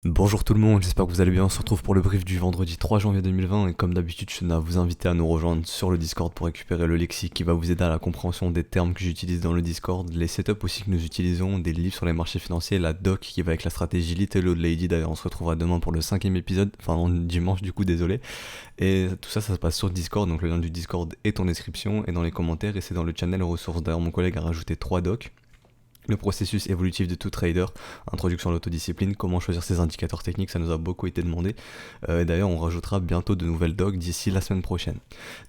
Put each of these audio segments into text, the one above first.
Bonjour tout le monde, j'espère que vous allez bien. On se retrouve pour le brief du vendredi 3 janvier 2020 et comme d'habitude, je tenais à vous inviter à nous rejoindre sur le Discord pour récupérer le lexique qui va vous aider à la compréhension des termes que j'utilise dans le Discord, les setups aussi que nous utilisons, des livres sur les marchés financiers, la doc qui va avec la stratégie Little Old Lady. D'ailleurs, on se retrouvera demain pour le cinquième épisode, enfin non, dimanche du coup, désolé. Et tout ça, ça se passe sur Discord, donc le lien du Discord est en description et dans les commentaires et c'est dans le channel ressources. D'ailleurs, mon collègue a rajouté 3 docs. Le processus évolutif de tout trader, introduction à l'autodiscipline, comment choisir ses indicateurs techniques, ça nous a beaucoup été demandé. Et d'ailleurs, on rajoutera bientôt de nouvelles docs d'ici la semaine prochaine.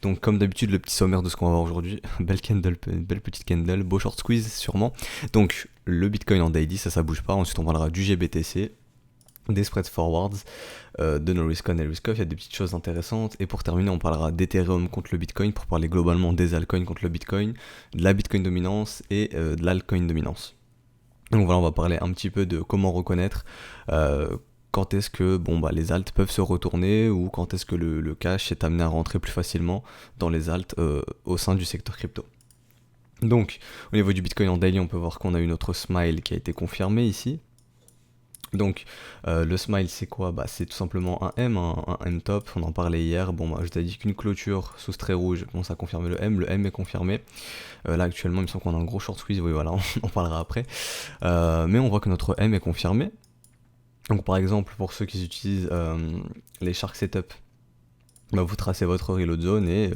Donc, comme d'habitude, le petit sommaire de ce qu'on va voir aujourd'hui. Belle candle, belle petite candle, beau short squeeze sûrement. Donc, le Bitcoin en daily, ça bouge pas. Ensuite, on parlera du GBTC, des spreads forwards, de no risk on et risk off, il y a des petites choses intéressantes. Et pour terminer, on parlera d'Ethereum contre le Bitcoin, pour parler globalement des altcoins contre le Bitcoin, de la Bitcoin dominance et de l'altcoin dominance. Donc voilà, on va parler un petit peu de comment reconnaître quand est-ce que les alts peuvent se retourner ou quand est-ce que le cash est amené à rentrer plus facilement dans les alts au sein du secteur crypto. Donc, au niveau du Bitcoin en daily, on peut voir qu'on a eu notre smile qui a été confirmé ici. Donc le smile c'est quoi? C'est tout simplement un M, un M top, on en parlait hier. Je t'ai dit qu'une clôture sous ce trait rouge, ça confirme le M est confirmé. Là actuellement il me semble qu'on a un gros short squeeze, oui voilà, on en parlera après. Mais on voit que notre M est confirmé. Donc par exemple pour ceux qui utilisent les Shark Setup, vous tracez votre reload zone et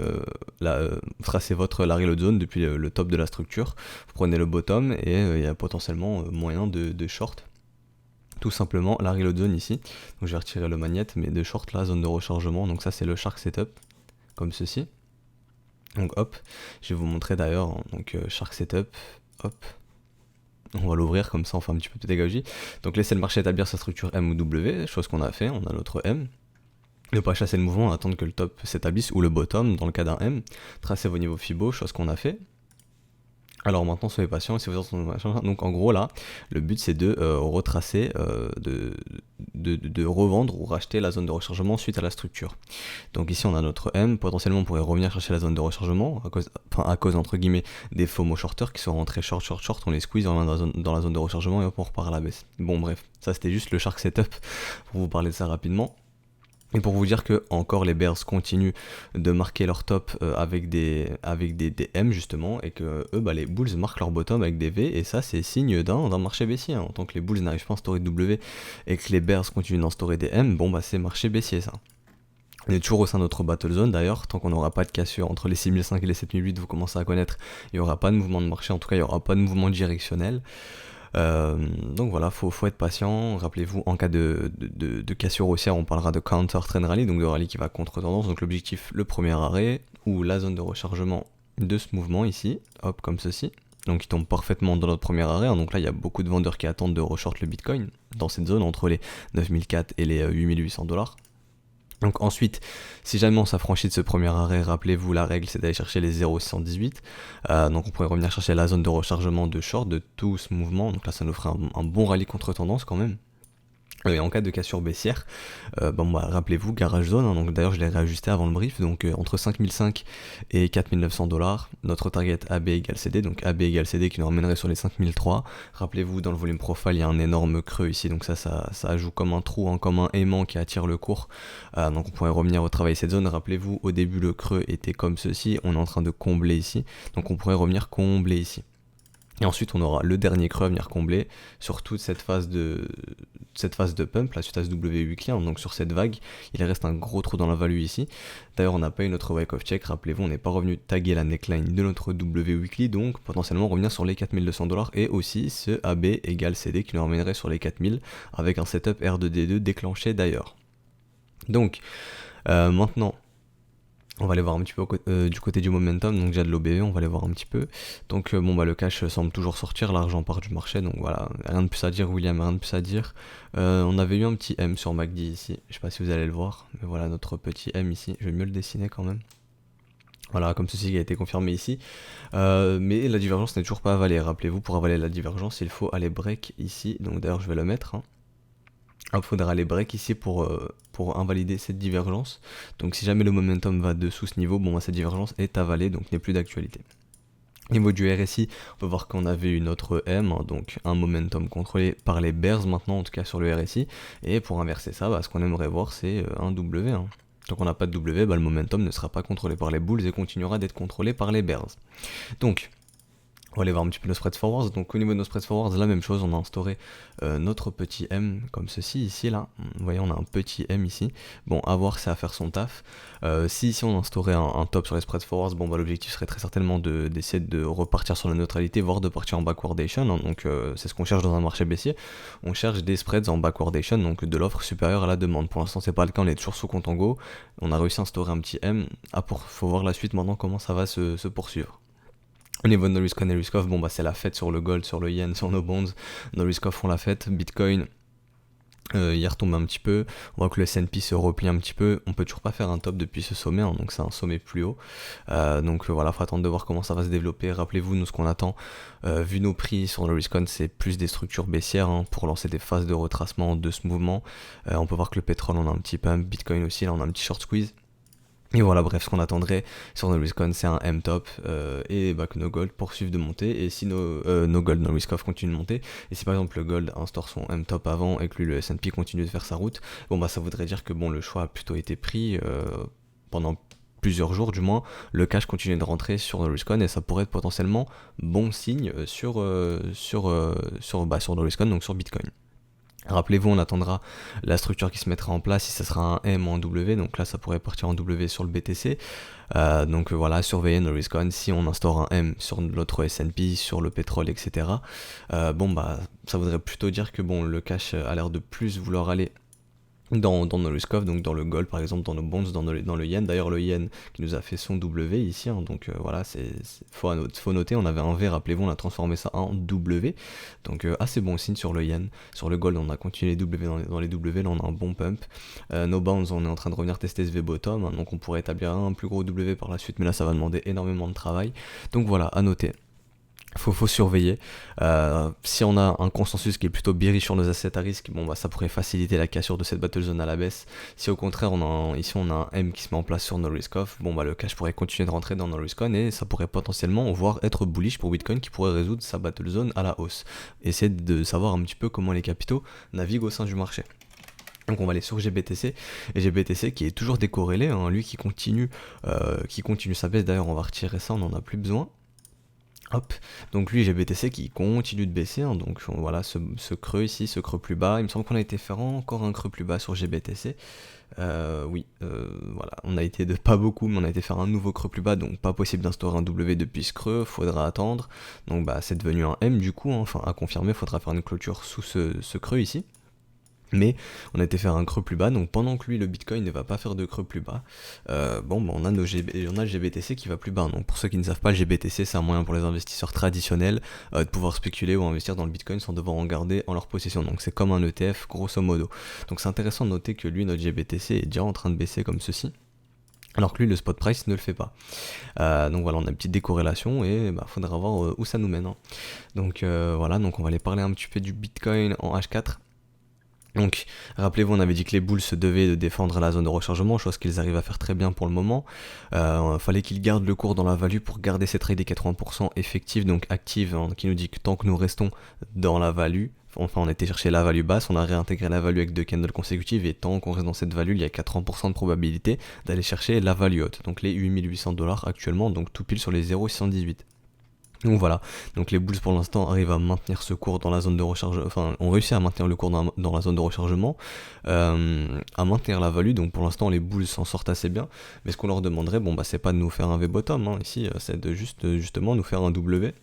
vous tracez la reload zone depuis le top de la structure. Vous prenez le bottom et il y a potentiellement moyen de short tout simplement la reload zone ici. Donc je vais retirer le magnète, mais de short la zone de rechargement. Donc ça c'est le Shark Setup, comme ceci. Donc hop, je vais vous montrer d'ailleurs, donc Shark Setup, hop. On va l'ouvrir comme ça, on fait un petit peu de pédagogie. Donc laisser le marché établir sa structure M ou W, chose qu'on a fait, on a notre M. Ne pas chasser le mouvement, attendre que le top s'établisse, ou le bottom dans le cas d'un M. Tracer vos niveaux Fibo, chose qu'on a fait. Alors maintenant soyez patient, si vous entendez machin, donc en gros là, le but c'est de retracer, de revendre ou racheter la zone de rechargement suite à la structure. Donc ici on a notre M, potentiellement on pourrait revenir chercher la zone de rechargement, à cause entre guillemets des FOMO shorters qui sont rentrés short, on les squeeze, on revient dans la zone de rechargement et hop on repart à la baisse. Bon bref, ça c'était juste le Shark Setup pour vous parler de ça rapidement. Et pour vous dire que encore les bears continuent de marquer leur top avec des M justement, et que eux les bulls marquent leur bottom avec des V, et ça c'est signe d'un marché baissier. En tant que les bulls n'arrivent pas à instaurer de W et que les bears continuent d'instaurer des M, c'est marché baissier ça. On est toujours au sein de notre battle zone d'ailleurs, tant qu'on n'aura pas de cassure entre les 6005 et les 7008, vous commencez à connaître, il n'y aura pas de mouvement de marché, en tout cas il n'y aura pas de mouvement directionnel. Donc voilà, faut être patient. Rappelez-vous, en cas de cassure haussière, on parlera de counter trend rally, donc de rallye qui va contre tendance. Donc l'objectif, le premier arrêt ou la zone de rechargement de ce mouvement ici, hop comme ceci. Donc il tombe parfaitement dans notre premier arrêt. Donc là, il y a beaucoup de vendeurs qui attendent de reshort le Bitcoin dans cette zone entre les 9004 et les 8800$. Donc ensuite, si jamais on s'affranchit de ce premier arrêt, rappelez-vous la règle c'est d'aller chercher les 0,618. Donc on pourrait revenir chercher la zone de rechargement de short de tout ce mouvement. Donc là ça nous ferait un bon rallye contre tendance quand même. Et en cas de cassure baissière, rappelez-vous, garage zone, donc d'ailleurs je l'ai réajusté avant le brief, donc entre 5005 et 4900$, notre target AB égale CD, donc AB égale CD qui nous ramènerait sur les 5003. Rappelez-vous, dans le volume profile, il y a un énorme creux ici, donc ça joue comme un trou, comme un aimant qui attire le cours, donc on pourrait revenir retravailler cette zone. Rappelez-vous, au début le creux était comme ceci, on est en train de combler ici, donc on pourrait revenir combler ici. Et ensuite on aura le dernier creux à venir combler sur toute cette phase de pump, la suite W weekly, donc sur cette vague, il reste un gros trou dans la value ici. D'ailleurs on n'a pas eu notre wake of check, rappelez-vous on n'est pas revenu taguer la neckline de notre W weekly, donc potentiellement revenir sur les 4200$ et aussi ce AB égale CD qui nous ramènerait sur les 4000 avec un setup R2D2 déclenché d'ailleurs. Donc maintenant on va aller voir un petit peu du côté du momentum, donc déjà de l'OBE, on va aller voir un petit peu. Donc le cash semble toujours sortir, l'argent part du marché, donc voilà, rien de plus à dire William, rien de plus à dire. On avait eu un petit M sur MACD ici, je sais pas si vous allez le voir, mais voilà notre petit M ici, je vais mieux le dessiner quand même. Voilà, comme ceci qui a été confirmé ici. Mais la divergence n'est toujours pas avalée, rappelez-vous, pour avaler la divergence, il faut aller break ici, donc d'ailleurs je vais le mettre. Il faudra aller break ici pour invalider cette divergence. Donc si jamais le momentum va dessous ce niveau, cette divergence est avalée, donc n'est plus d'actualité. Niveau du RSI, on peut voir qu'on avait une autre M, hein, donc un momentum contrôlé par les bears maintenant, en tout cas sur le RSI. Et pour inverser ça, ce qu'on aimerait voir, c'est un W. Hein. Tant qu'on n'a pas de W, le momentum ne sera pas contrôlé par les bulls et continuera d'être contrôlé par les bears. Donc, on va aller voir un petit peu nos spreads forwards. Donc au niveau de nos spreads forwards, la même chose, on a instauré notre petit M comme ceci ici là. Vous voyez, on a un petit M ici. Bon, à voir, c'est à faire son taf. Si ici on instaurait un top sur les spreads forwards, l'objectif serait très certainement d'essayer de repartir sur la neutralité, voire de partir en backwardation. Hein. Donc c'est ce qu'on cherche dans un marché baissier. On cherche des spreads en backwardation, donc de l'offre supérieure à la demande. Pour l'instant c'est pas le cas, on est toujours sous Contango. On a réussi à instaurer un petit M. Faut voir la suite maintenant comment ça va se poursuivre. Au niveau de nos risk-on et risk-off, c'est la fête sur le gold, sur le yen, sur nos bonds. Nos risk-off font la fête. Bitcoin, il retombe un petit peu. On voit que le S&P se replie un petit peu. On peut toujours pas faire un top depuis ce sommet, hein, donc c'est un sommet plus haut. Voilà, faut attendre de voir comment ça va se développer. Rappelez-vous, nous, ce qu'on attend, vu nos prix sur le risk-on, c'est plus des structures baissières hein, pour lancer des phases de retracement de ce mouvement. On peut voir que le pétrole, on a un petit pump. Bitcoin aussi, là, on a un petit short squeeze. Et voilà, bref, ce qu'on attendrait sur nos risk-on, c'est un M-top et que nos gold poursuivent de monter. Et si nos gold, nos risk-off continuent de monter, et si par exemple le gold instaure son M-top avant et que lui, le S&P continue de faire sa route, ça voudrait dire que le choix a plutôt été pris pendant plusieurs jours du moins. Le cash continue de rentrer sur nos risk-on et ça pourrait être potentiellement bon signe sur nos risk-on, donc sur Bitcoin. Rappelez-vous, on attendra la structure qui se mettra en place, si ça sera un M ou un W, donc là ça pourrait partir en W sur le BTC. Voilà, surveillez nos risk-on, si on instaure un M sur l'autre S&P, sur le pétrole, etc. Ça voudrait plutôt dire que le cash a l'air de plus vouloir aller dans nos risk-off, donc dans le gold par exemple, dans nos bonds, dans le yen. D'ailleurs le yen qui nous a fait son W ici, hein, donc voilà, faut noter, on avait un V, rappelez-vous, on a transformé ça en W, donc assez bon signe sur le yen. Sur le gold on a continué les W dans les W, là on a un bon pump. Nos bounds, on est en train de revenir tester ce V bottom, hein, donc on pourrait établir un plus gros W par la suite, mais là ça va demander énormément de travail, donc voilà, à noter. Faut surveiller. Si on a un consensus qui est plutôt bearish sur nos assets à risque, ça pourrait faciliter la cassure de cette battle zone à la baisse. Si au contraire ici on a un M qui se met en place sur nos risk off, le cash pourrait continuer de rentrer dans nos risk on et ça pourrait potentiellement voire être bullish pour Bitcoin qui pourrait résoudre sa battle zone à la hausse. Essayer de savoir un petit peu comment les capitaux naviguent au sein du marché. Donc on va aller sur GBTC, et GBTC qui est toujours décorrélé, hein, lui qui continue sa baisse. D'ailleurs on va retirer ça, on n'en a plus besoin. Hop, donc lui GBTC qui continue de baisser, hein, donc voilà ce creux ici, ce creux plus bas. Il me semble qu'on a été faire encore un creux plus bas sur GBTC. Voilà, on a été de pas beaucoup, mais on a été faire un nouveau creux plus bas, donc pas possible d'instaurer un W depuis ce creux, faudra attendre. Donc c'est devenu un M du coup, hein, enfin à confirmer, faudra faire une clôture sous ce creux ici. Mais on a été faire un creux plus bas, donc pendant que lui le Bitcoin ne va pas faire de creux plus bas, on a le GBTC qui va plus bas. Donc pour ceux qui ne savent pas, le GBTC c'est un moyen pour les investisseurs traditionnels de pouvoir spéculer ou investir dans le Bitcoin sans devoir en garder en leur possession. Donc c'est comme un ETF grosso modo. Donc c'est intéressant de noter que lui, notre GBTC est déjà en train de baisser comme ceci, alors que lui le spot price ne le fait pas. Donc voilà, on a une petite décorrélation et faudra voir où ça nous mène. Hein. Donc voilà, donc on va aller parler un petit peu du Bitcoin en H4. Donc, rappelez-vous, on avait dit que les bulls se devaient de défendre la zone de rechargement, chose qu'ils arrivent à faire très bien pour le moment. Fallait qu'ils gardent le cours dans la value pour garder ces trades des 80% effectifs, donc actives, hein, qui nous dit que tant que nous restons dans la value, enfin on était chercher la value basse, on a réintégré la value avec 2 candles consécutives, et tant qu'on reste dans cette value, il y a 80% de probabilité d'aller chercher la value haute, donc les 8800$ actuellement, donc tout pile sur les 0,618. Donc voilà, donc les bulls pour l'instant arrivent à maintenir ce cours dans la zone de rechargement, enfin ont réussi à maintenir le cours dans la zone de rechargement, à maintenir la value, donc pour l'instant les bulls s'en sortent assez bien, mais ce qu'on leur demanderait, c'est pas de nous faire un V-bottom, hein, ici, c'est de justement nous faire un W,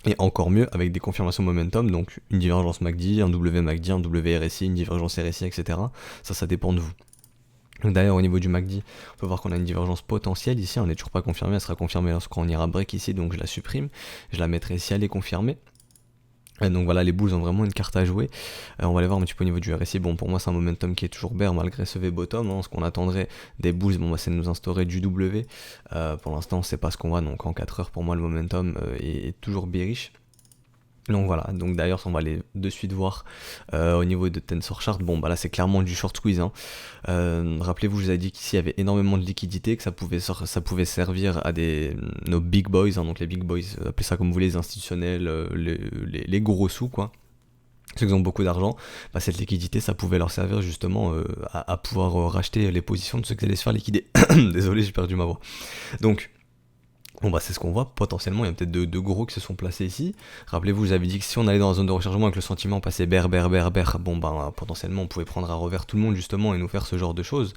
et encore mieux avec des confirmations momentum, donc une divergence MACD, un W MACD, un W RSI, une divergence RSI, etc. Ça dépend de vous. D'ailleurs au niveau du MACD, on peut voir qu'on a une divergence potentielle ici, on n'est toujours pas confirmé, elle sera confirmée lorsqu'on ira break ici, donc je la supprime, je la mettrai ici, elle est confirmée. Et donc voilà, les bulls ont vraiment une carte à jouer. On va aller voir un petit peu au niveau du RSI. Pour moi c'est un momentum qui est toujours bear malgré ce V bottom, hein. Ce qu'on attendrait des bulls, c'est de nous instaurer du W. Pour l'instant on sait pas ce qu'on va, donc en 4 heures pour moi le momentum est toujours bearish. Donc voilà, donc d'ailleurs on va aller de suite voir au niveau de Tensor Chart, bon bah là c'est clairement du short squeeze, hein. Rappelez-vous, je vous avais dit qu'ici il y avait énormément de liquidité, que ça pouvait servir à nos big boys, hein, donc les big boys, appelez ça comme vous voulez, les institutionnels, les gros sous quoi. Ceux qui ont beaucoup d'argent, bah cette liquidité ça pouvait leur servir justement à pouvoir racheter les positions de ceux qui allaient se faire liquider. Désolé, j'ai perdu ma voix. Donc bon bah c'est ce qu'on voit, potentiellement il y a peut-être de gros qui se sont placés ici. Rappelez-vous, j'avais dit que si on allait dans la zone de rechargement avec le sentiment passer ber, bon bah potentiellement on pouvait prendre à revers tout le monde justement et nous faire ce genre de choses.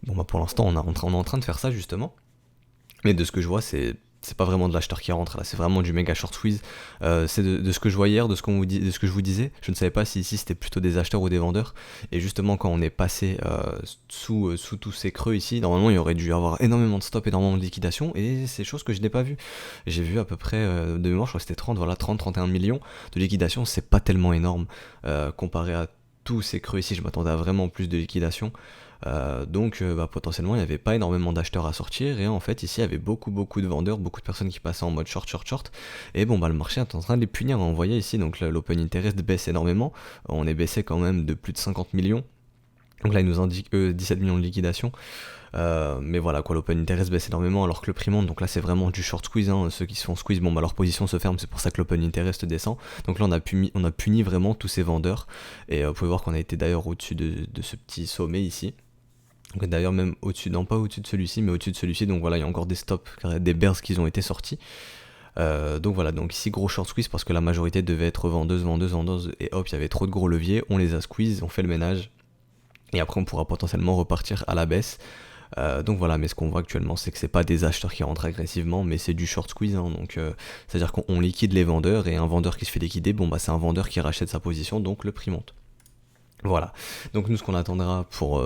Bon bah pour l'instant on est en train de faire ça justement. Mais de ce que je vois, c'est pas vraiment de l'acheteur qui rentre là, c'est vraiment du méga short squeeze. C'est de ce que je vois hier, de ce que je vous disais. Je ne savais pas si ici c'était plutôt des acheteurs ou des vendeurs. Et justement, quand on est passé sous tous ces creux ici, normalement il y aurait dû y avoir énormément de stop, énormément de liquidation. Et c'est chose que je n'ai pas vu. J'ai vu à peu près de mémoire, je crois que c'était 31 millions de liquidation. C'est pas tellement énorme comparé à tous ces creux ici. Je m'attendais à vraiment plus de liquidation. Donc potentiellement il n'y avait pas énormément d'acheteurs à sortir et en fait ici il y avait beaucoup de vendeurs, beaucoup de personnes qui passaient en mode short et bon bah le marché est en train de les punir, hein. On voyait ici donc l'open interest baisse énormément, on est baissé quand même de plus de 50 millions, donc là il nous indique 17 millions de liquidation. Mais voilà quoi, l'open interest baisse énormément alors que le prix monte, donc là c'est vraiment du short squeeze, hein. Ceux qui se font squeeze, bon bah leur position se ferme, c'est pour ça que l'open interest descend. Donc là on a puni vraiment tous ces vendeurs et vous pouvez voir qu'on a été d'ailleurs au-dessus de ce petit sommet ici. Donc d'ailleurs même au-dessus, non pas au-dessus de celui-ci, mais au-dessus de celui-ci, donc voilà, il y a encore des stops, des bears qui ont été sortis. Donc voilà, donc ici gros short squeeze parce que la majorité devait être vendeuse, et hop, il y avait trop de gros leviers, on les a squeeze, on fait le ménage, et après on pourra potentiellement repartir à la baisse. Donc voilà, mais ce qu'on voit actuellement c'est que c'est pas des acheteurs qui rentrent agressivement, mais c'est du short squeeze, hein. Donc c'est à dire qu'on liquide les vendeurs, et un vendeur qui se fait liquider, bon bah c'est un vendeur qui rachète sa position, donc le prix monte. Voilà, donc nous ce qu'on attendra pour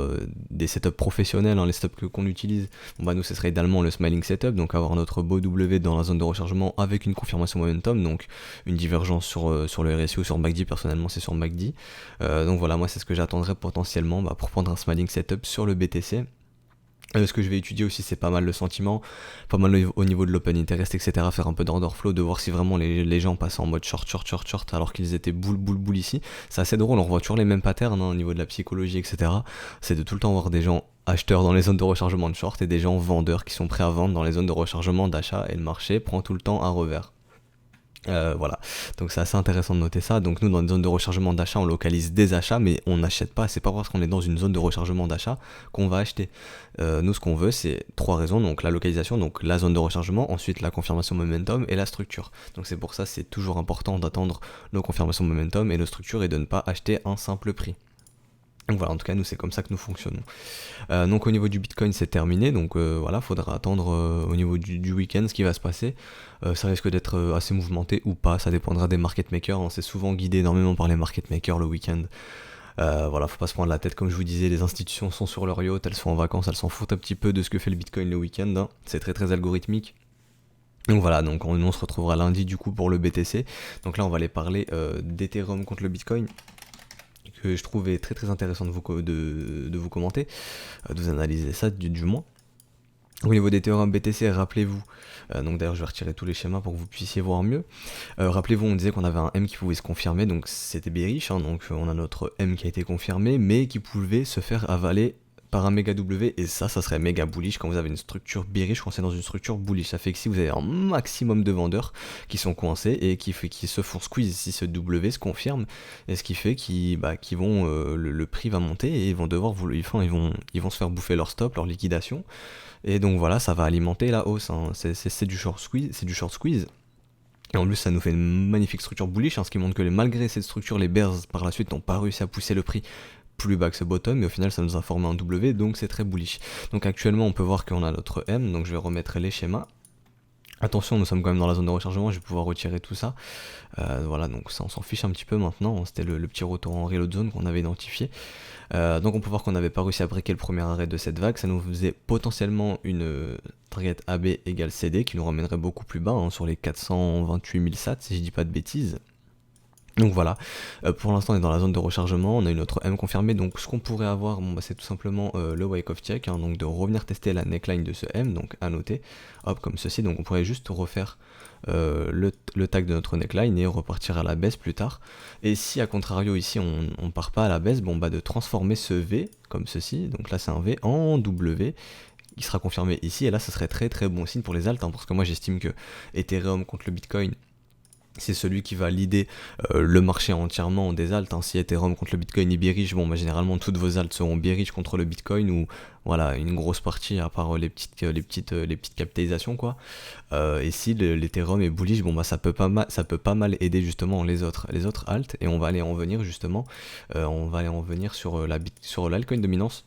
des setups professionnels, hein, les setups qu'on utilise, bon bah nous ce serait idéalement le smiling setup, donc avoir notre beau W dans la zone de rechargement avec une confirmation momentum, donc une divergence sur le RSI ou sur MACD, personnellement c'est sur MACD. Donc voilà, moi c'est ce que j'attendrai potentiellement pour prendre un smiling setup sur le BTC. Ce que je vais étudier aussi, c'est pas mal le sentiment, pas mal au niveau de l'open interest, etc. Faire un peu d'order flow, de voir si vraiment les gens passent en mode short alors qu'ils étaient boule ici. C'est assez drôle, on revoit toujours les mêmes patterns, hein, au niveau de la psychologie, etc. C'est de tout le temps voir des gens acheteurs dans les zones de rechargement de short et des gens vendeurs qui sont prêts à vendre dans les zones de rechargement d'achat, et le marché prend tout le temps à revers. Voilà, donc c'est assez intéressant de noter ça. Donc nous dans une zone de rechargement d'achat on localise des achats, mais on n'achète pas, c'est pas parce qu'on est dans une zone de rechargement d'achat qu'on va acheter. Nous ce qu'on veut c'est trois raisons, donc la localisation, donc la zone de rechargement, ensuite la confirmation momentum et la structure. Donc c'est pour ça c'est toujours important d'attendre nos confirmations momentum et nos structures et de ne pas acheter un simple prix. Donc voilà, en tout cas nous c'est comme ça que nous fonctionnons. Donc au niveau du Bitcoin c'est terminé, donc voilà, faudra attendre au niveau du week-end ce qui va se passer. Ça risque d'être assez mouvementé ou pas, ça dépendra des market makers, hein. C'est souvent guidé énormément par les market makers le week-end. Voilà, faut pas se prendre la tête, comme je vous disais, les institutions sont sur leur yacht, elles sont en vacances, elles s'en foutent un petit peu de ce que fait le Bitcoin le week-end, hein. C'est très algorithmique. Donc voilà, donc on se retrouvera lundi du coup pour le BTC. Donc là on va aller parler d'Ethereum contre le Bitcoin, que je trouvais très intéressant de vous commenter, de vous analyser ça du moins. Au niveau des théorèmes BTC, rappelez-vous, donc d'ailleurs je vais retirer tous les schémas pour que vous puissiez voir mieux. Rappelez-vous, on disait qu'on avait un M qui pouvait se confirmer, donc c'était bearish, hein, donc on a notre M qui a été confirmé, mais qui pouvait se faire avaler par un méga W, et ça serait méga bullish quand vous avez une structure bearish, quand c'est dans une structure bullish. Ça fait que si vous avez un maximum de vendeurs qui sont coincés et qui se font squeeze si ce W se confirme, et ce qui fait qu'ils vont le prix va monter et ils vont devoir ils vont se faire bouffer leur stop, leur liquidation, et donc voilà, ça va alimenter la hausse, hein. C'est du short squeeze. Et en plus ça nous fait une magnifique structure bullish, hein, ce qui montre que malgré cette structure, les bears par la suite n'ont pas réussi à pousser le prix plus bas que ce bottom, mais au final ça nous a formé un W, donc c'est très bullish. Donc actuellement on peut voir qu'on a notre M, donc je vais remettre les schémas. Attention, nous sommes quand même dans la zone de rechargement, je vais pouvoir retirer tout ça. Voilà, donc ça on s'en fiche un petit peu maintenant, c'était le petit retour en reload zone qu'on avait identifié. Donc on peut voir qu'on n'avait pas réussi à breaker le premier arrêt de cette vague, ça nous faisait potentiellement une target AB égale CD qui nous ramènerait beaucoup plus bas, hein, sur les 428 000 sats si je dis pas de bêtises. Donc voilà, pour l'instant on est dans la zone de rechargement, on a une autre M confirmée, donc ce qu'on pourrait avoir, bon, bah, c'est tout simplement le wake off check, hein, donc de revenir tester la neckline de ce M, donc à noter, hop comme ceci, donc on pourrait juste refaire le tag de notre neckline et repartir à la baisse plus tard. Et si à contrario ici on part pas à la baisse, bon bah de transformer ce V comme ceci, donc là c'est un V en W, qui sera confirmé ici, et là ça serait très très bon signe pour les alts, hein, parce que moi j'estime que Ethereum contre le Bitcoin, c'est celui qui va leader le marché entièrement des alts, hein. Si Ethereum contre le Bitcoin est bearish, bon bah généralement toutes vos alts seront bearish contre le Bitcoin, ou voilà une grosse partie à part les petites capitalisations quoi. Et si l'Ethereum est bullish, bon bah ça peut pas mal aider justement les autres alts, et on va aller en venir justement, sur l'altcoin dominance.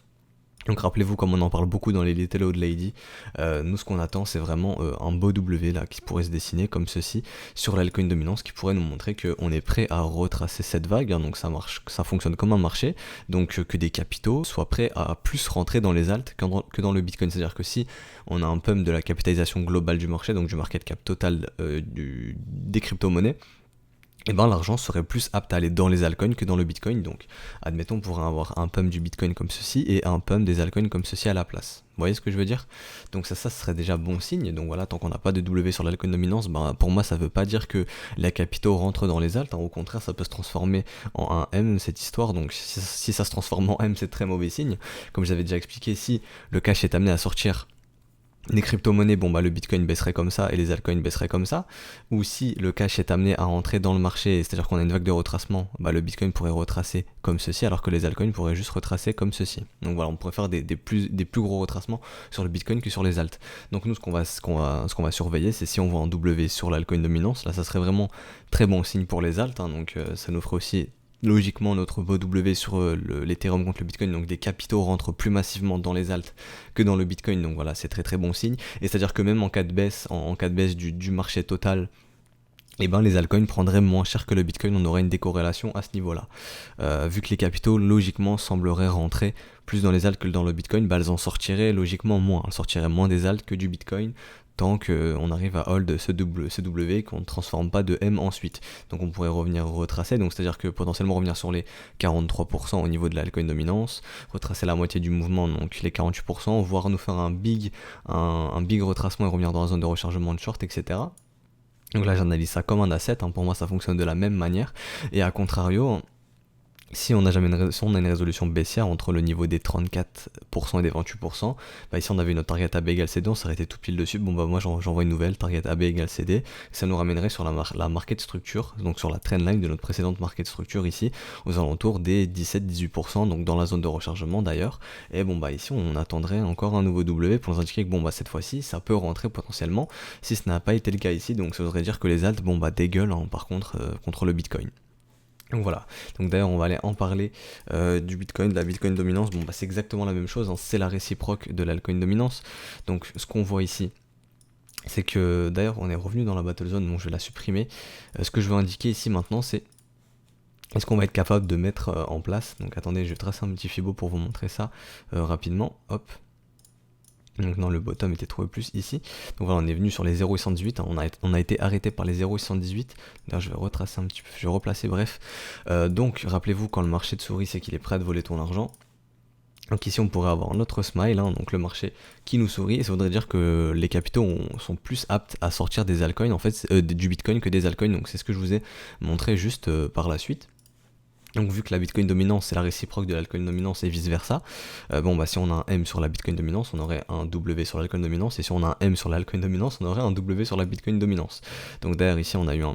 Donc rappelez-vous, comme on en parle beaucoup dans les Little Old Lady, nous ce qu'on attend c'est vraiment un beau W là qui pourrait se dessiner comme ceci sur l'altcoin dominance, qui pourrait nous montrer qu'on est prêt à retracer cette vague, hein. Donc ça marche, ça fonctionne comme un marché, donc que des capitaux soient prêts à plus rentrer dans les alts que dans le Bitcoin. C'est-à-dire que si on a un pump de la capitalisation globale du marché, donc du market cap total des crypto-monnaies, et ben l'argent serait plus apte à aller dans les altcoins que dans le Bitcoin. Donc admettons on pourrait avoir un pump du Bitcoin comme ceci et un pump des altcoins comme ceci à la place. Vous voyez ce que je veux dire? Donc ça serait déjà bon signe. Donc voilà, tant qu'on n'a pas de W sur l'altcoin dominance, ben pour moi ça veut pas dire que la capitaux rentre dans les alts, hein. Au contraire, ça peut se transformer en un M cette histoire. Donc si ça se transforme en M, c'est très mauvais signe. Comme j'avais déjà expliqué, si le cash est amené à sortir les crypto-monnaies, bon bah le Bitcoin baisserait comme ça et les altcoins baisseraient comme ça, ou si le cash est amené à rentrer dans le marché, c'est-à-dire qu'on a une vague de retracement, bah le Bitcoin pourrait retracer comme ceci, alors que les altcoins pourraient juste retracer comme ceci. Donc voilà, on pourrait faire des plus gros retracements sur le Bitcoin que sur les alts. Donc nous ce qu'on va surveiller, c'est si on voit un W sur l'altcoin dominance, là ça serait vraiment très bon signe pour les alts, hein. Donc ça nous ferait aussi logiquement notre beau W sur l'Ethereum contre le Bitcoin, donc des capitaux rentrent plus massivement dans les alts que dans le Bitcoin, donc voilà, c'est très très bon signe. Et c'est à dire que même en cas de baisse, en cas de baisse du marché total, et ben les altcoins prendraient moins cher que le Bitcoin, on aurait une décorrélation à ce niveau-là. Vu que les capitaux logiquement sembleraient rentrer plus dans les alts que dans le Bitcoin, bah elles en sortiraient logiquement moins, elles sortiraient moins des alts que du Bitcoin, tant qu'on arrive à hold ce W, qu'on ne transforme pas de M ensuite. Donc on pourrait revenir retracer, donc c'est-à-dire que potentiellement revenir sur les 43% au niveau de l'altcoin dominance, retracer la moitié du mouvement, donc les 48%, voire nous faire un big retracement et revenir dans la zone de rechargement de short, etc. Donc là j'analyse ça comme un asset, hein. Pour moi ça fonctionne de la même manière, et à contrario, si on a une résolution baissière entre le niveau des 34% et des 28%, bah ici on avait notre target AB égale CD, on s'arrêtait tout pile dessus, bon bah moi j'envoie une nouvelle, target AB égale CD, ça nous ramènerait sur la market structure, donc sur la trendline de notre précédente market structure ici, aux alentours des 17-18%, donc dans la zone de rechargement d'ailleurs, et bon bah ici on attendrait encore un nouveau W pour nous indiquer que bon bah cette fois-ci ça peut rentrer potentiellement, si ce n'a pas été le cas ici, donc ça voudrait dire que les alts bon bah dégueulent, hein, par contre contre le Bitcoin. Donc voilà, donc d'ailleurs on va aller en parler du Bitcoin, de la Bitcoin dominance. Bon bah c'est exactement la même chose, hein. C'est la réciproque de l'altcoin dominance. Donc ce qu'on voit ici, c'est que d'ailleurs on est revenu dans la battle zone, donc je vais la supprimer. Ce que je veux indiquer ici maintenant, c'est est-ce qu'on va être capable de mettre en place, donc attendez, je vais tracer un petit fibo pour vous montrer ça rapidement, hop. Donc non, le bottom était trouvé plus ici. Donc voilà, on est venu sur les 0,78, hein. On a été arrêté par les 0,78. Là je vais retracer un petit peu, je vais replacer, bref. Donc rappelez-vous, quand le marché de sourit, c'est qu'il est prêt à te voler ton argent. Donc ici on pourrait avoir notre smile, hein, donc le marché qui nous sourit, et ça voudrait dire que les capitaux sont plus aptes à sortir des altcoins, en fait, du Bitcoin que des altcoins. Donc c'est ce que je vous ai montré juste par la suite. Donc vu que la Bitcoin dominance c'est la réciproque de l'altcoin dominance et vice versa, bon bah si on a un M sur la Bitcoin dominance, on aurait un W sur l'altcoin dominance, et si on a un M sur l'altcoin dominance, on aurait un W sur la Bitcoin dominance. Donc d'ailleurs ici on a eu un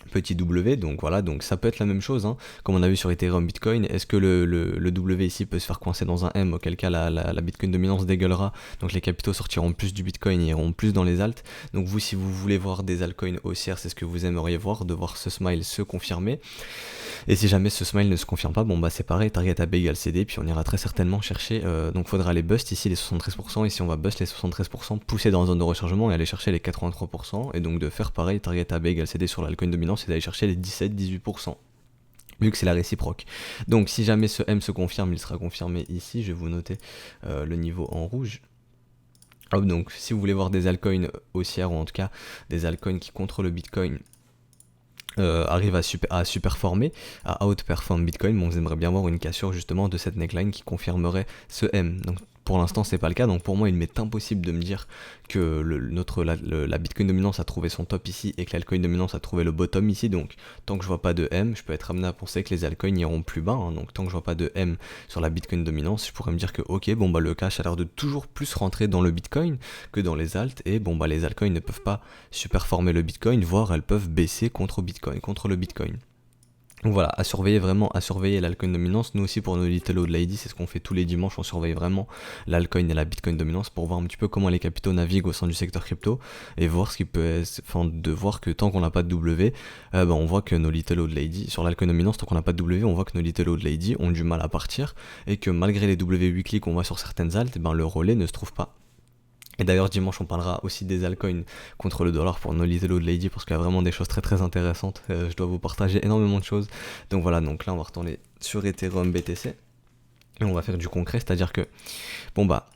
petit W, donc voilà, donc ça peut être la même chose, hein, comme on a vu sur Ethereum Bitcoin. Est-ce que le W ici peut se faire coincer dans un M, auquel cas la Bitcoin dominance dégueulera, donc les capitaux sortiront plus du Bitcoin et iront plus dans les alts. Donc vous, si vous voulez voir des altcoins haussières, c'est ce que vous aimeriez voir, de voir ce smile se confirmer. Et si jamais ce smile ne se confirme pas, bon bah c'est pareil, target AB égale CD, puis on ira très certainement chercher, donc faudra aller bust ici les 73%, et si on va bust les 73%, pousser dans la zone de rechargement et aller chercher les 83%, et donc de faire pareil, target AB égale CD sur l'altcoin dominance, et d'aller chercher les 17-18%. Vu que c'est la réciproque. Donc si jamais ce M se confirme, il sera confirmé ici, je vais vous noter le niveau en rouge. Hop, donc si vous voulez voir des altcoins haussières, ou en tout cas des altcoins qui contrent le Bitcoin, arrive à superformer, à outperform Bitcoin. Bon, j'aimerais bien voir une cassure justement de cette neckline qui confirmerait ce M. Donc pour l'instant c'est pas le cas, donc pour moi il m'est impossible de me dire que la Bitcoin dominance a trouvé son top ici et que l'altcoin dominance a trouvé le bottom ici. Donc tant que je vois pas de M, je peux être amené à penser que les altcoins iront plus bas, hein. Donc tant que je vois pas de M sur la Bitcoin dominance, je pourrais me dire que ok, bon bah le cash a l'air de toujours plus rentrer dans le Bitcoin que dans les alts, et bon bah les altcoins ne peuvent pas superformer le Bitcoin, voire elles peuvent baisser contre le Bitcoin. Donc voilà, à surveiller vraiment, à surveiller l'altcoin dominance. Nous aussi pour nos Little Old Lady, c'est ce qu'on fait tous les dimanches, on surveille vraiment l'altcoin et la Bitcoin dominance pour voir un petit peu comment les capitaux naviguent au sein du secteur crypto et voir ce qui peut, enfin de voir que tant qu'on n'a pas de W, on voit que nos Little Old Lady, sur l'altcoin dominance, tant qu'on n'a pas de W, on voit que nos Little Old Lady ont du mal à partir et que malgré les W weekly qu'on voit sur certaines altes, le relais ne se trouve pas. Et d'ailleurs dimanche on parlera aussi des altcoins contre le dollar pour nos Little Old Lady parce qu'il y a vraiment des choses très très intéressantes, je dois vous partager énormément de choses. Donc voilà, donc là on va retourner sur Ethereum BTC et on va faire du concret, c'est-à-dire que bon bah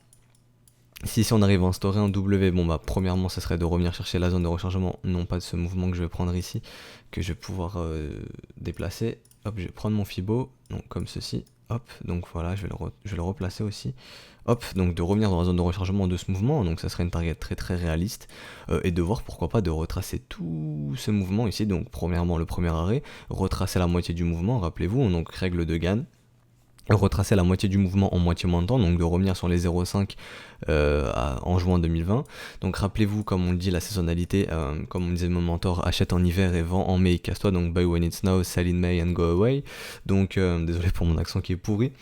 si on arrive à instaurer un W, bon bah premièrement ça serait de revenir chercher la zone de rechargement, non pas de ce mouvement que je vais prendre ici, que je vais pouvoir déplacer. Hop, je vais prendre mon Fibo, donc comme ceci, hop, donc voilà, je vais le replacer aussi. Hop, donc de revenir dans la zone de rechargement de ce mouvement, donc ça serait une target très très réaliste, et de voir pourquoi pas de retracer tout ce mouvement ici. Donc premièrement le premier arrêt, retracer la moitié du mouvement, rappelez-vous, donc règle de Gann, retracer la moitié du mouvement en moitié moins de temps, donc de revenir sur les 0,5 en juin 2020. Donc rappelez-vous, comme on le dit, la saisonnalité, comme on disait mon mentor, achète en hiver et vend en mai, casse-toi, donc buy when it's now, sell in May and go away. Donc désolé pour mon accent qui est pourri.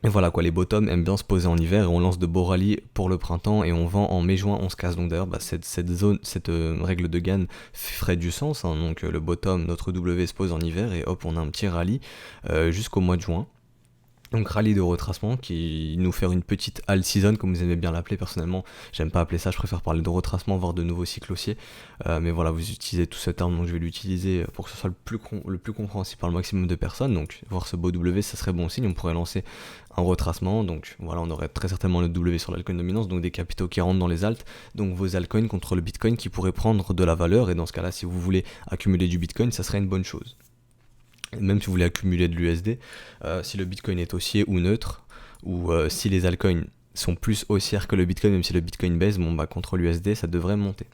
Et voilà quoi, les bottoms aiment bien se poser en hiver et on lance de beaux rallyes pour le printemps et on vend en mai-juin, on se casse. Donc d'ailleurs cette règle de Gann ferait du sens, hein. Donc le bottom, notre W se pose en hiver et hop on a un petit rallye jusqu'au mois de juin. Donc rallye de retracement qui nous fait une petite all season comme vous aimez bien l'appeler. Personnellement j'aime pas appeler ça, je préfère parler de retracement voire de nouveau cycle haussier, mais voilà, vous utilisez tout ce terme donc je vais l'utiliser pour que ce soit le plus compréhensible par le maximum de personnes. Donc voir ce beau W ça serait bon signe, on pourrait lancer un retracement, donc voilà on aurait très certainement le W sur l'altcoin dominance, donc des capitaux qui rentrent dans les alts, donc vos altcoins contre le Bitcoin qui pourraient prendre de la valeur, et dans ce cas là si vous voulez accumuler du Bitcoin ça serait une bonne chose. Même si vous voulez accumuler de l'USD, si le Bitcoin est haussier ou neutre, ou si les altcoins sont plus haussières que le Bitcoin, même si le Bitcoin baisse, bon bah contre l'USD ça devrait monter.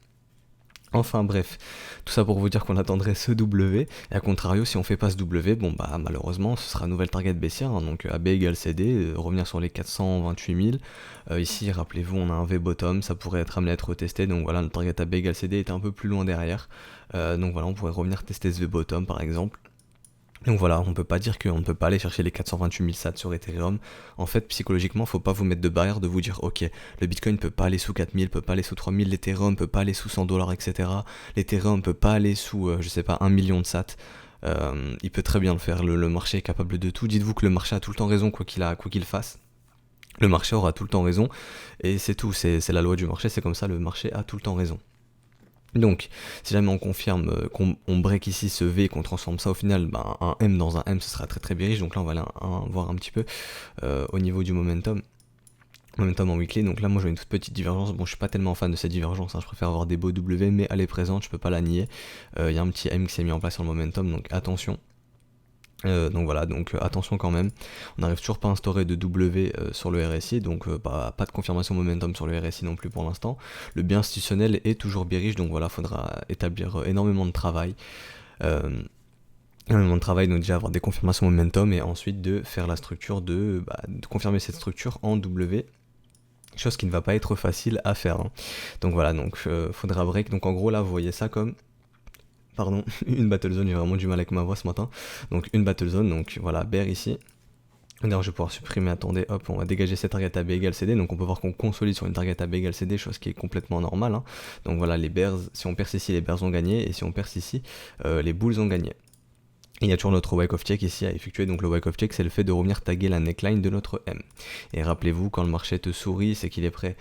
Enfin bref, tout ça pour vous dire qu'on attendrait ce W, et à contrario si on fait pas ce W, bon bah malheureusement ce sera nouvelle target baissière, hein, donc AB égale CD, revenir sur les 428 000, ici rappelez-vous on a un V bottom, ça pourrait être amené à être retesté, donc voilà notre target AB égale CD est un peu plus loin derrière, donc voilà on pourrait revenir tester ce V bottom par exemple. Donc voilà, on peut pas dire qu'on ne peut pas aller chercher les 428 000 sats sur Ethereum. En fait, psychologiquement, faut pas vous mettre de barrière de vous dire ok, le Bitcoin peut pas aller sous 4000, peut pas aller sous 3000, l'Ethereum peut pas aller sous 100 $, etc. L'Ethereum peut pas aller sous, je sais pas, 1 million de sats. Il peut très bien le faire, le marché est capable de tout. Dites-vous que le marché a tout le temps raison quoi qu'il fasse. Le marché aura tout le temps raison, et c'est tout, c'est la loi du marché, c'est comme ça, le marché a tout le temps raison. Donc, si jamais on confirme qu'on break ici ce V et qu'on transforme ça au final, un M dans un M, ce sera très très bearish. Donc là, on va aller voir un petit peu au niveau du momentum en weekly. Donc là, moi, j'ai une toute petite divergence. Bon, je suis pas tellement fan de cette divergence, hein. Je préfère avoir des beaux W, mais elle est présente, je peux pas la nier. Il y a un petit M qui s'est mis en place sur le momentum, donc attention. Donc voilà, donc attention quand même, on n'arrive toujours pas à instaurer de W sur le RSI, donc pas de confirmation momentum sur le RSI non plus pour l'instant. Le bien institutionnel est toujours bearish, donc voilà, faudra établir énormément de travail. Donc déjà avoir des confirmations momentum et ensuite de faire la structure de confirmer cette structure en W. Chose qui ne va pas être facile à faire, hein. Donc voilà, donc faudra break, donc en gros là vous voyez ça comme... Pardon, une battle zone, j'ai vraiment du mal avec ma voix ce matin. Donc une battle zone, donc voilà, bear ici. D'ailleurs je vais pouvoir supprimer, attendez, hop, on va dégager cette target AB égale CD, donc on peut voir qu'on consolide sur une target AB égale CD, chose qui est complètement normale, hein. Donc voilà, les bears, si on perce ici, les bears ont gagné, et si on perce ici, les bulls ont gagné. Et il y a toujours notre wake of check ici à effectuer, donc le wake of check c'est le fait de revenir taguer la neckline de notre M. Et rappelez-vous, quand le marché te sourit, c'est qu'il est prêt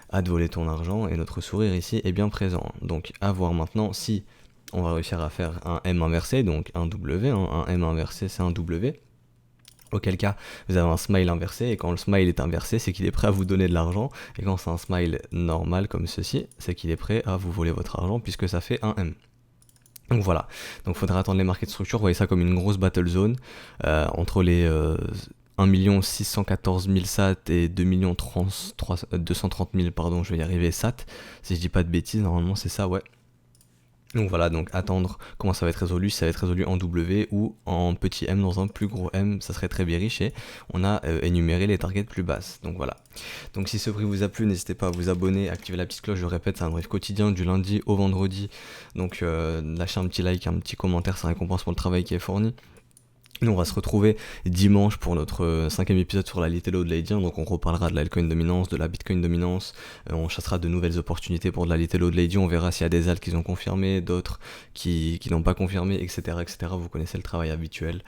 à te voler ton argent, et notre sourire ici est bien présent. Donc à voir maintenant si... on va réussir à faire un M inversé, donc un W, hein. Un M inversé c'est un W, auquel cas vous avez un smile inversé, et quand le smile est inversé c'est qu'il est prêt à vous donner de l'argent, et quand c'est un smile normal comme ceci, c'est qu'il est prêt à vous voler votre argent puisque ça fait un M. Donc voilà, donc faudra attendre les market structures, vous voyez ça comme une grosse battle zone entre les 1 614 000 SAT et 230 000, pardon, je vais y arriver SAT, si je dis pas de bêtises, normalement c'est ça, ouais. Donc voilà, donc attendre comment ça va être résolu, si ça va être résolu en W ou en petit m dans un plus gros M, ça serait très bearish et on a énuméré les targets plus basses. Donc voilà. Donc si ce brief vous a plu, n'hésitez pas à vous abonner, activer la petite cloche, je répète, c'est un brief quotidien du lundi au vendredi. Donc lâchez un petit like, un petit commentaire, ça récompense pour le travail qui est fourni. Nous on va se retrouver dimanche pour notre 5ème épisode sur la Little Old Lady, donc on reparlera de l'altcoin dominance, de la bitcoin dominance, on chassera de nouvelles opportunités pour de la Little Old Lady, on verra s'il y a des alts qui ont confirmé, d'autres qui n'ont pas confirmé, etc., etc. Vous connaissez le travail habituel.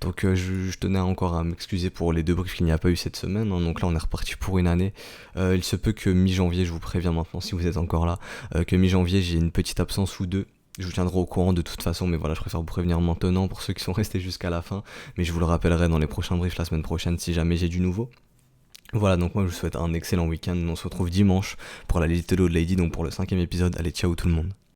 Donc je tenais encore à m'excuser pour les 2 briefs qu'il n'y a pas eu cette semaine, hein. Donc là on est reparti pour une année. Il se peut que mi-janvier, je vous préviens maintenant si vous êtes encore là, que mi-janvier j'ai une petite absence ou deux. Je vous tiendrai au courant de toute façon, mais voilà, je préfère vous prévenir maintenant pour ceux qui sont restés jusqu'à la fin. Mais je vous le rappellerai dans les prochains briefs la semaine prochaine si jamais j'ai du nouveau. Voilà, donc moi je vous souhaite un excellent week-end. On se retrouve dimanche pour la Little Old Lady, donc pour le 5ème épisode. Allez, ciao tout le monde.